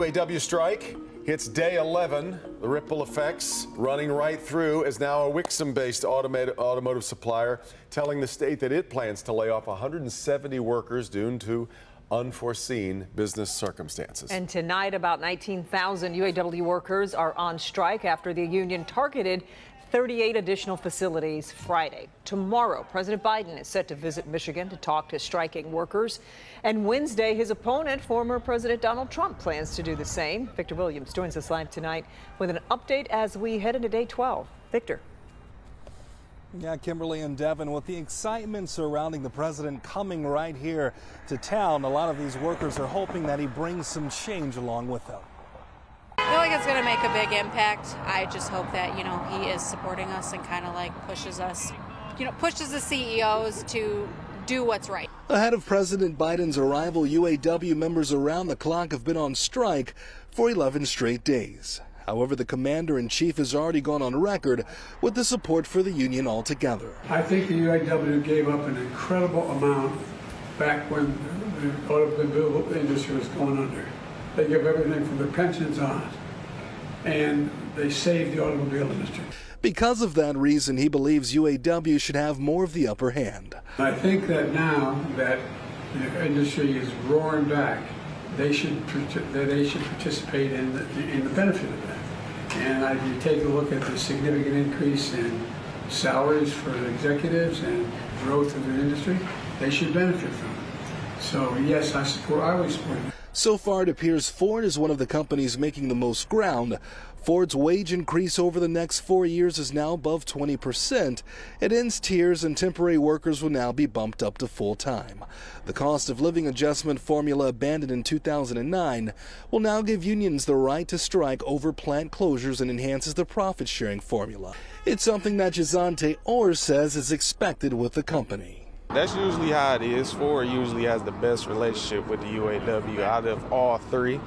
UAW strike hits day 11. The ripple effects running right through as now a Wixom-based automotive supplier telling the state that it plans to lay off 170 workers due to unforeseen business circumstances. And tonight, about 19,000 UAW workers are on strike after the union targeted 38 additional facilities Friday. Tomorrow, President Biden is set to visit Michigan to talk to striking workers. And Wednesday, his opponent, former President Donald Trump, plans to do the same. Victor Williams joins us live tonight with an update as we head into day 12. Victor. Yeah, Kimberly and Devin, with the excitement surrounding the president coming right here to town, a lot of these workers are hoping that he brings some change along with him. I feel like it's going to make a big impact. I just hope that, he is supporting us and kind of like pushes us, pushes the CEOs to do what's right. Ahead of President Biden's arrival, UAW members around the clock have been on strike for 11 straight days. However, the commander-in-chief has already gone on record with the support for the union altogether. I think the UAW gave up an incredible amount back when the automobile industry was going under. They give everything from the pensions on, and they saved the automobile industry. Because of that reason, he believes UAW should have more of the upper hand. I think that now that the industry is roaring back, they should participate in the benefit of that. And if you take a look at the significant increase in salaries for executives and growth of the industry, they should benefit from it. So yes, I always support it. So far, it appears Ford is one of the companies making the most ground. Ford's wage increase over the next 4 years is now above 20%. It ends tiers, and temporary workers will now be bumped up to full-time. The cost of living adjustment formula abandoned in 2009 will now give unions the right to strike over plant closures and enhances the profit-sharing formula. It's something that Jazante Orr says is expected with the company. That's usually how it is. Ford usually has the best relationship with the UAW out of all three.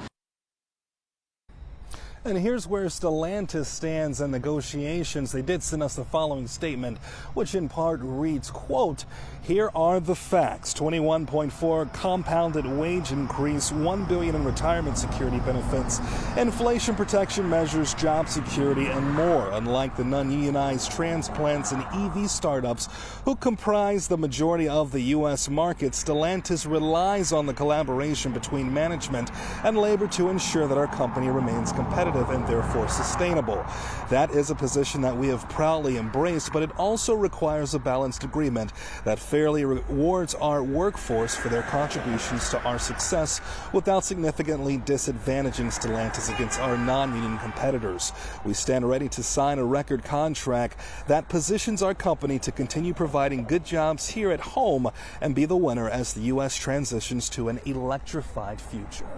And here's where Stellantis stands in negotiations. They did send us the following statement, which in part reads, quote, "Here are the facts. 21.4 compounded wage increase, $1 billion in retirement security benefits, inflation protection measures, job security, and more." Unlike the non-unionized transplants and EV startups who comprise the majority of the U.S. market, Stellantis relies on the collaboration between management and labor to ensure that our company remains competitive and therefore sustainable. That is a position that we have proudly embraced, but it also requires a balanced agreement that fairly rewards our workforce for their contributions to our success without significantly disadvantaging Stellantis against our non-union competitors. We stand ready to sign a record contract that positions our company to continue providing good jobs here at home and be the winner as the U.S. transitions to an electrified future.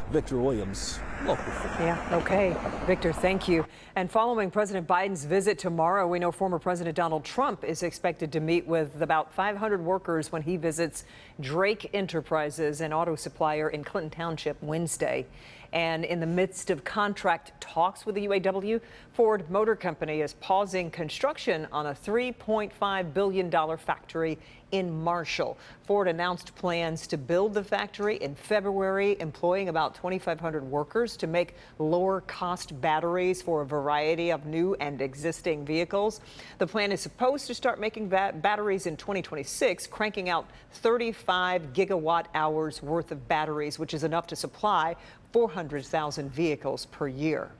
Victor Williams, Local 4. Yeah, okay. Victor, thank you. And following President Biden's visit tomorrow, we know former President Donald Trump is expected to meet with about 500 workers when he visits Drake Enterprises, an auto supplier in Clinton Township, Wednesday. And in the midst of contract talks with the UAW, Ford Motor Company is pausing construction on a $3.5 billion factory in Marshall. Ford announced plans to build the factory in February, employing about 2,500 workers to make lower-cost batteries for a variety of new and existing vehicles. The plan is supposed to start making batteries in 2026, cranking out 35 gigawatt-hours worth of batteries, which is enough to supply 400,000 vehicles per year.